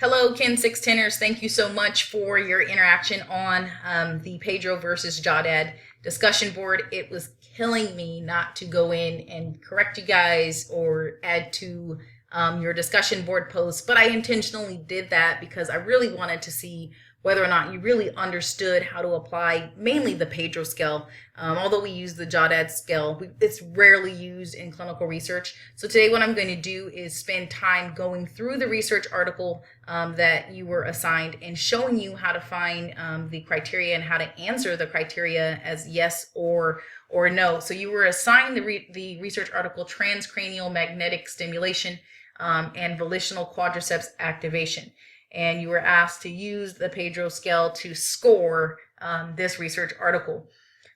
Hello, Kin 610ers. Thank you so much for your interaction on the PEDro versus JODAD discussion board. It was killing me not to go in and correct you guys or add to your discussion board posts, but I intentionally did that because I really wanted to see whether or not you really understood how to apply mainly the PEDro scale. Although we use the JODAD scale, it's rarely used in clinical research. So today what I'm going to do is spend time going through the research article that you were assigned and showing you how to find the criteria and how to answer the criteria as yes or no. So you were assigned the research article transcranial magnetic stimulation and volitional quadriceps activation. And you were asked to use the PEDro scale to score this research article.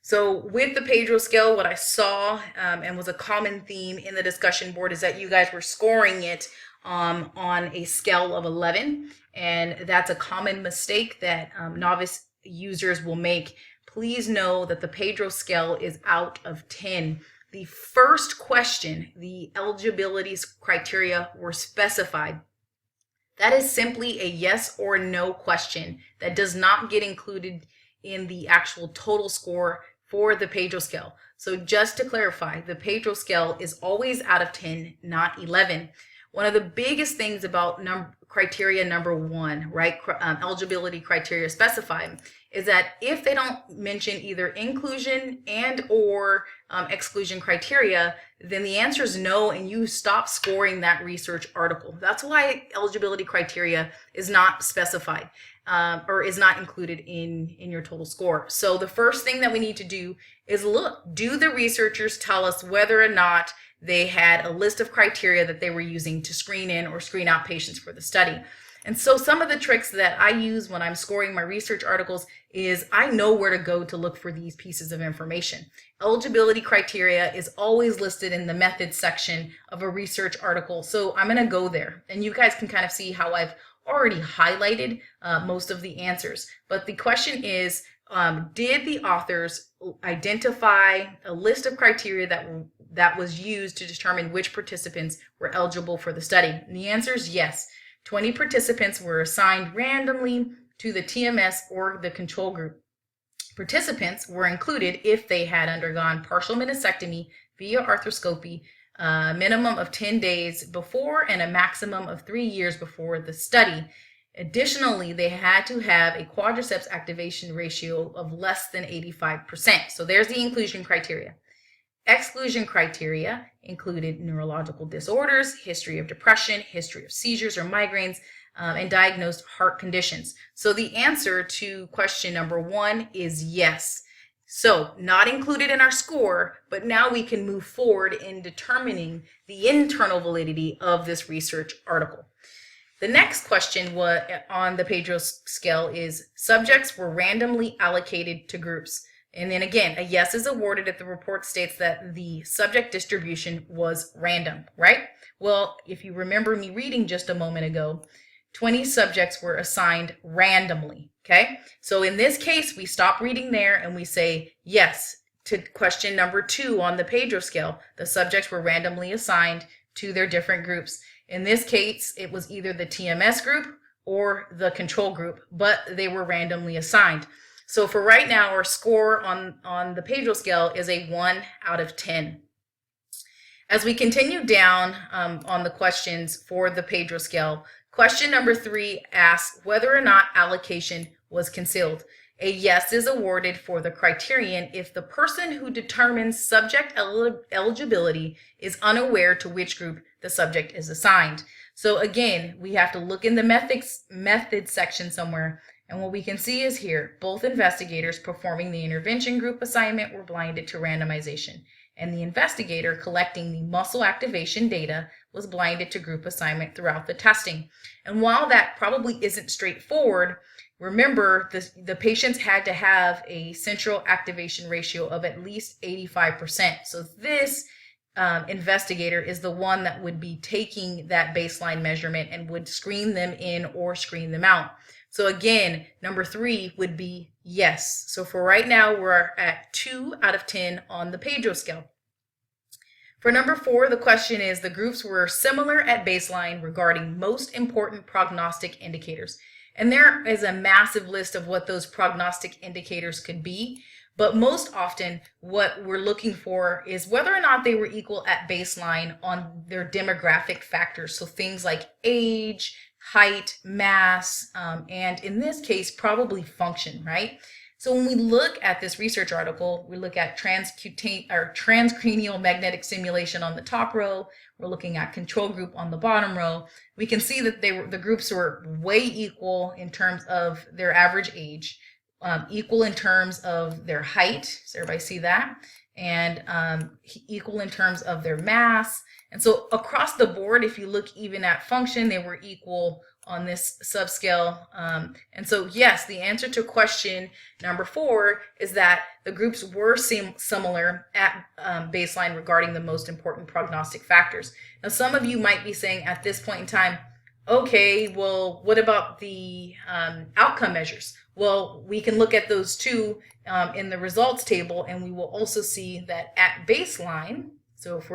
So with the PEDro scale, what I saw and was a common theme in the discussion board is that you guys were scoring it on a scale of 11. And that's a common mistake that novice users will make. Please know that the PEDro scale is out of 10. The first question, the eligibility criteria were specified. That is simply a yes or no question that does not get included in the actual total score for the PEDro scale. So just to clarify, the PEDro scale is always out of 10, not 11. One of the biggest things about criteria number 1, right, eligibility criteria specified, is that if they don't mention either inclusion and or exclusion criteria, then the answer is no, and you stop scoring that research article. That's why eligibility criteria is not specified or is not included in your total score. So the first thing that we need to do is look, do the researchers tell us whether or not they had a list of criteria that they were using to screen in or screen out patients for the study? And so some of the tricks that I use when I'm scoring my research articles is I know where to go to look for these pieces of information. Eligibility criteria is always listed in the methods section of a research article. So I'm going to go there, and you guys can kind of see how I've already highlighted most of the answers. But the question is, did the authors identify a list of criteria that was used to determine which participants were eligible for the study? And the answer is yes. 20 participants were assigned randomly to the TMS or the control group. Participants were included if they had undergone partial meniscectomy via arthroscopy, a minimum of 10 days before and a maximum of 3 years before the study. Additionally, they had to have a quadriceps activation ratio of less than 85%. So there's the inclusion criteria. Exclusion criteria included neurological disorders, history of depression, history of seizures or migraines, and diagnosed heart conditions. So the answer to question number 1 is yes. So not included in our score, but now we can move forward in determining the internal validity of this research article. The next question on the PEDro scale is subjects were randomly allocated to groups. And then again, a yes is awarded if the report states that the subject distribution was random, right? Well, if you remember me reading just a moment ago, 20 subjects were assigned randomly, okay? So in this case, we stop reading there and we say yes to question number 2 on the PEDro scale. The subjects were randomly assigned to their different groups. In this case, it was either the TMS group or the control group, but they were randomly assigned. So for right now, our score on the PEDro scale is a 1 out of 10. As we continue down on the questions for the PEDro scale, question number 3 asks whether or not allocation was concealed. A yes is awarded for the criterion if the person who determines subject eligibility is unaware to which group the subject is assigned. So again, we have to look in the methods section somewhere. And what we can see is here, both investigators performing the intervention group assignment were blinded to randomization, and the investigator collecting the muscle activation data was blinded to group assignment throughout the testing. And while that probably isn't straightforward, remember the patients had to have a central activation ratio of at least 85%. So this investigator is the one that would be taking that baseline measurement and would screen them in or screen them out. So again, number 3 would be yes. So for right now, we're at 2 out of 10 on the PEDro scale. For number 4, the question is the groups were similar at baseline regarding most important prognostic indicators. And there is a massive list of what those prognostic indicators could be. But most often, what we're looking for is whether or not they were equal at baseline on their demographic factors. So things like age, height, mass, and in this case, probably function, right? So when we look at this research article, we look at transcranial magnetic stimulation on the top row. We're looking at control group on the bottom row. We can see that the groups were way equal in terms of their average age. Equal in terms of their height, so everybody see that, and equal in terms of their mass. And so across the board, if you look even at function, they were equal on this subscale. And so yes, the answer to question number 4 is that the groups were similar at baseline regarding the most important prognostic factors. Now, some of you might be saying at this point in time, okay, well, what about the outcome measures? Well, we can look at those too in the results table, and we will also see that at baseline, so if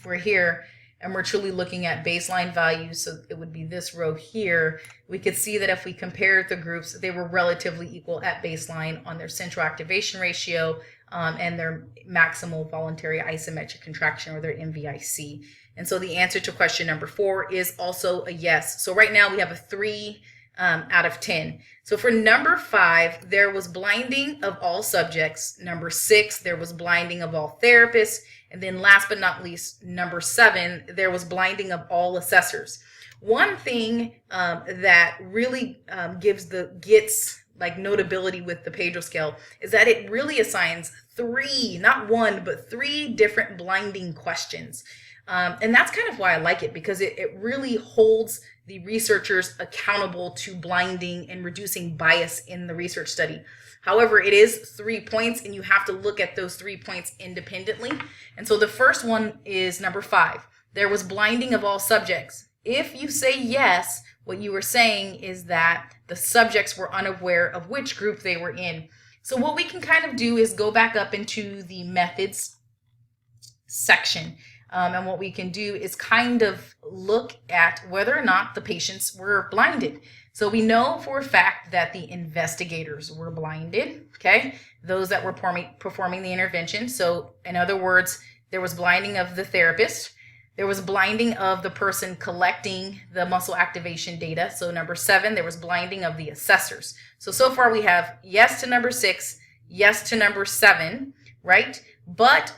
we're here and we're truly looking at baseline values, so it would be this row here, we could see that if we compared the groups, they were relatively equal at baseline on their central activation ratio and their maximal voluntary isometric contraction, or their MVIC. And so the answer to question number 4 is also a yes. So right now we have a 3 out of 10. So for number 5, there was blinding of all subjects. Number 6, there was blinding of all therapists. And then last but not least, number 7, there was blinding of all assessors. One thing that really gets like notability with the PEDro scale is that it really assigns 3, not 1, but 3 different blinding questions. And that's kind of why I like it, because it really holds the researchers accountable to blinding and reducing bias in the research study. However, it is 3 points, and you have to look at those 3 points independently. And so the first one is number 5. There was blinding of all subjects. If you say yes, what you were saying is that the subjects were unaware of which group they were in. So what we can kind of do is go back up into the methods section. And what we can do is kind of look at whether or not the patients were blinded. So we know for a fact that the investigators were blinded, okay? Those that were performing the intervention. So in other words, there was blinding of the therapist. There was blinding of the person collecting the muscle activation data. So number 7, there was blinding of the assessors. So far we have yes to number 6, yes to number 7, right? But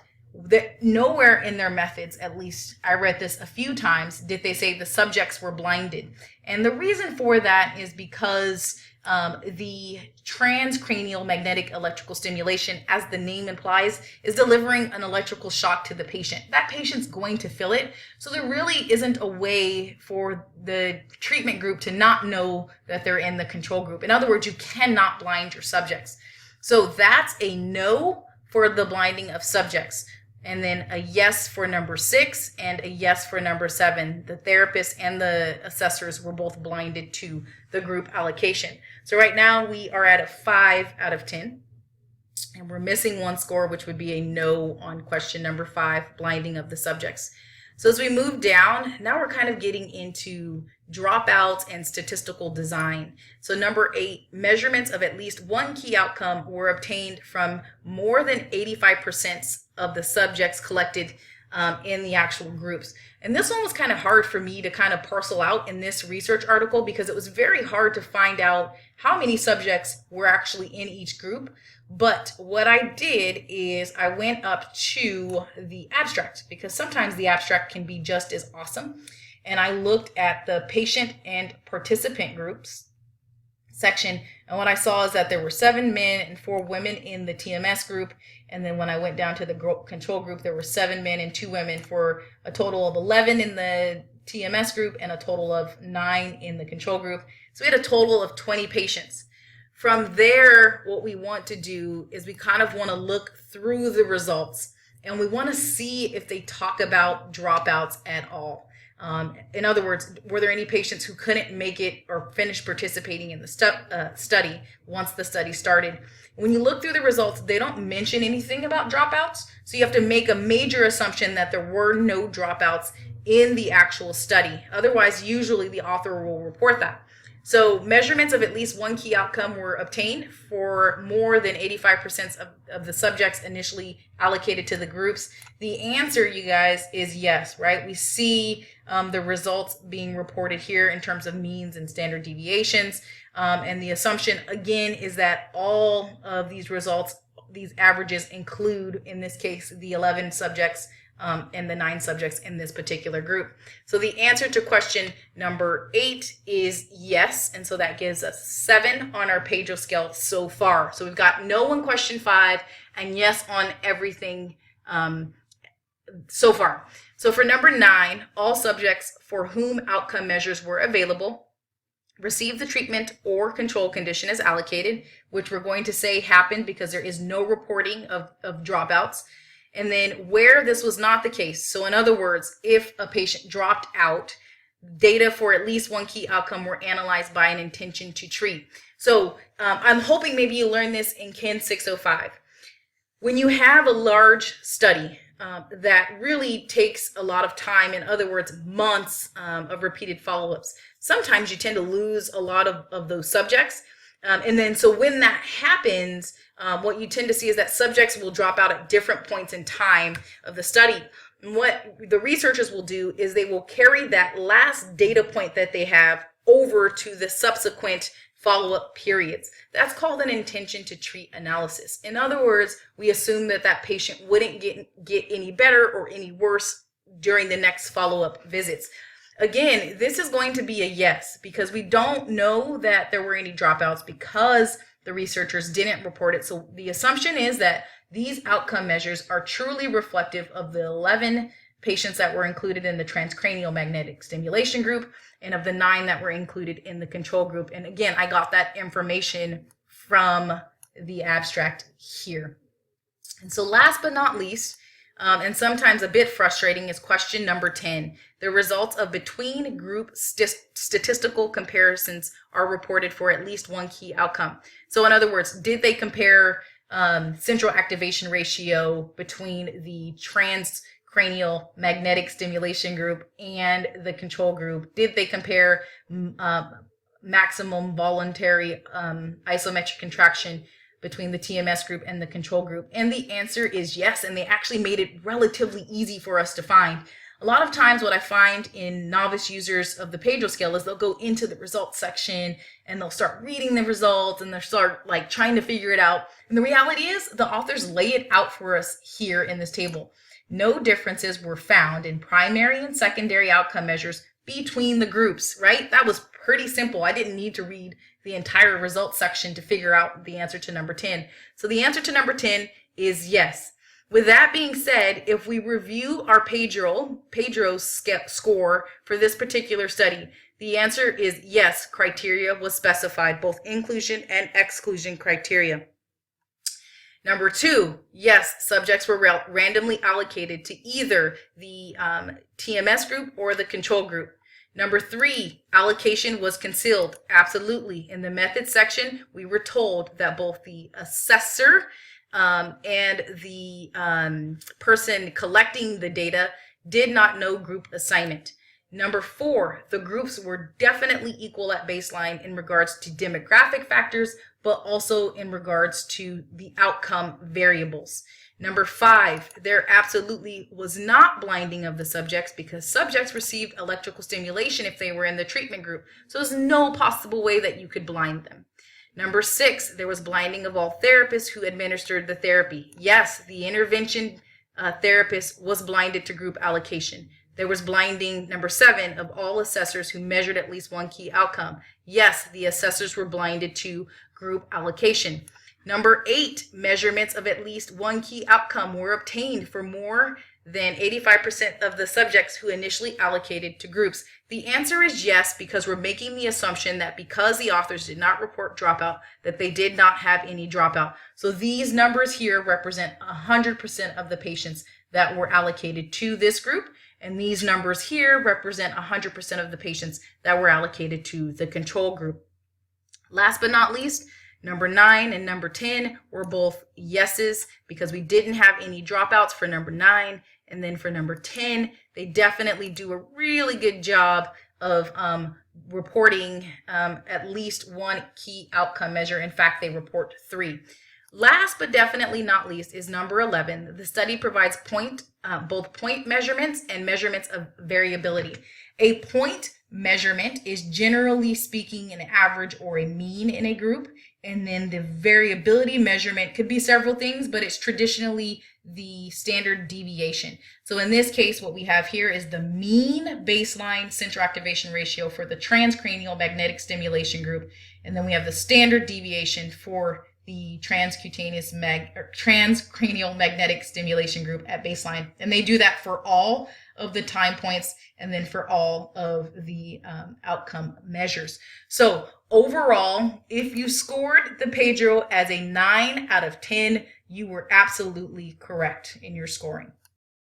nowhere in their methods, at least I read this a few times, did they say the subjects were blinded. And the reason for that is because the transcranial magnetic electrical stimulation, as the name implies, is delivering an electrical shock to the patient. That patient's going to feel it. So there really isn't a way for the treatment group to not know that they're in the control group. In other words, you cannot blind your subjects. So that's a no for the blinding of subjects. And then a yes for number 6 and a yes for number 7. The therapists and the assessors were both blinded to the group allocation. So right now we are at a 5 out of 10. And we're missing 1 score, which would be a no on question number 5, blinding of the subjects. So as we move down, now we're kind of getting into dropouts and statistical design. So number 8, measurements of at least one key outcome were obtained from more than 85% of the subjects collected in the actual groups. And this one was kind of hard for me to kind of parcel out in this research article because it was very hard to find out how many subjects were actually in each group. But what I did is I went up to the abstract because sometimes the abstract can be just as awesome. And I looked at the patient and participant groups section. And what I saw is that there were 7 men and 4 women in the TMS group. And then when I went down to the control group, there were 7 men and 2 women for a total of 11 in the TMS group and a total of 9 in the control group. So we had a total of 20 patients. From there, what we want to do is we kind of want to look through the results and we want to see if they talk about dropouts at all. In other words, were there any patients who couldn't make it or finish participating in the study once the study started? When you look through the results, they don't mention anything about dropouts. So you have to make a major assumption that there were no dropouts in the actual study. Otherwise, usually the author will report that. So measurements of at least one key outcome were obtained for more than 85% of the subjects initially allocated to the groups. The answer, you guys, is yes, right? We see the results being reported here in terms of means and standard deviations. And the assumption, again, is that all of these results, these averages include, in this case, the 11 subjects and the 9 subjects in this particular group. So the answer to question number 8 is yes. And so that gives us 7 on our PEDro scale so far. So we've got no on question 5 and yes on everything so far. So for number 9, all subjects for whom outcome measures were available received the treatment or control condition as allocated, which we're going to say happened because there is no reporting of dropouts. And then where this was not the case, so in other words, if a patient dropped out, data for at least one key outcome were analyzed by an intention to treat. So I'm hoping maybe you learned this in Kin 605. When you have a large study that really takes a lot of time, in other words, months of repeated follow-ups, sometimes you tend to lose a lot of those subjects. And then so when that happens, what you tend to see is that subjects will drop out at different points in time of the study. And what the researchers will do is they will carry that last data point that they have over to the subsequent follow-up periods. That's called an intention to treat analysis. In other words, we assume that that patient wouldn't get any better or any worse during the next follow-up visits. Again, this is going to be a yes because we don't know that there were any dropouts because the researchers didn't report it. So the assumption is that these outcome measures are truly reflective of the 11 patients that were included in the transcranial magnetic stimulation group and of the 9 that were included in the control group. And again, I got that information from the abstract here. And so last but not least, and sometimes a bit frustrating, is question number 10. The results of between group statistical comparisons are reported for at least one key outcome. So in other words, did they compare central activation ratio between the transcranial magnetic stimulation group and the control group? Did they compare maximum voluntary isometric contraction between the TMS group and the control group? And the answer is yes, and they actually made it relatively easy for us to find. A lot of times what I find in novice users of the PEDro scale is they'll go into the results section and they'll start reading the results and they'll start like trying to figure it out. And the reality is the authors lay it out for us here in this table. No differences were found in primary and secondary outcome measures between the groups, right? That was pretty simple. I didn't need to read the entire results section to figure out the answer to number 10. So the answer to number 10 is yes. With that being said, if we review our PEDro score for this particular study, the answer is yes, criteria was specified, both inclusion and exclusion criteria. Number 2, yes, subjects were randomly allocated to either the TMS group or the control group. Number 3, allocation was concealed. Absolutely. In the methods section, we were told that both the assessor and the person collecting the data did not know group assignment. Number 4, the groups were definitely equal at baseline in regards to demographic factors, but also in regards to the outcome variables. Number 5, there absolutely was not blinding of the subjects because subjects received electrical stimulation if they were in the treatment group. So there's no possible way that you could blind them. Number 6, there was blinding of all therapists who administered the therapy. Yes, the intervention therapist was blinded to group allocation. There was blinding, number 7, of all assessors who measured at least one key outcome. Yes, the assessors were blinded to group allocation. Number 8, measurements of at least one key outcome were obtained for more than 85% of the subjects who initially allocated to groups. The answer is yes, because we're making the assumption that because the authors did not report dropout, that they did not have any dropout. So these numbers here represent 100% of the patients that were allocated to this group. And these numbers here represent 100% of the patients that were allocated to the control group. Last but not least, number 9 and number 10 were both yeses because we didn't have any dropouts for number 9. And then for number 10, they definitely do a really good job of reporting at least one key outcome measure. In fact, they report 3. Last but definitely not least is number 11. The study provides both point measurements and measurements of variability. A point measurement is generally speaking an average or a mean in a group, and then the variability measurement could be several things, but it's traditionally the standard deviation. So in this case, what we have here is the mean baseline central activation ratio for the transcranial magnetic stimulation group, and then we have the standard deviation for the transcutaneous transcranial magnetic stimulation group at baseline. And they do that for all of the time points and then for all of the outcome measures. So overall, if you scored the PEDro as a 9 out of 10, you were absolutely correct in your scoring.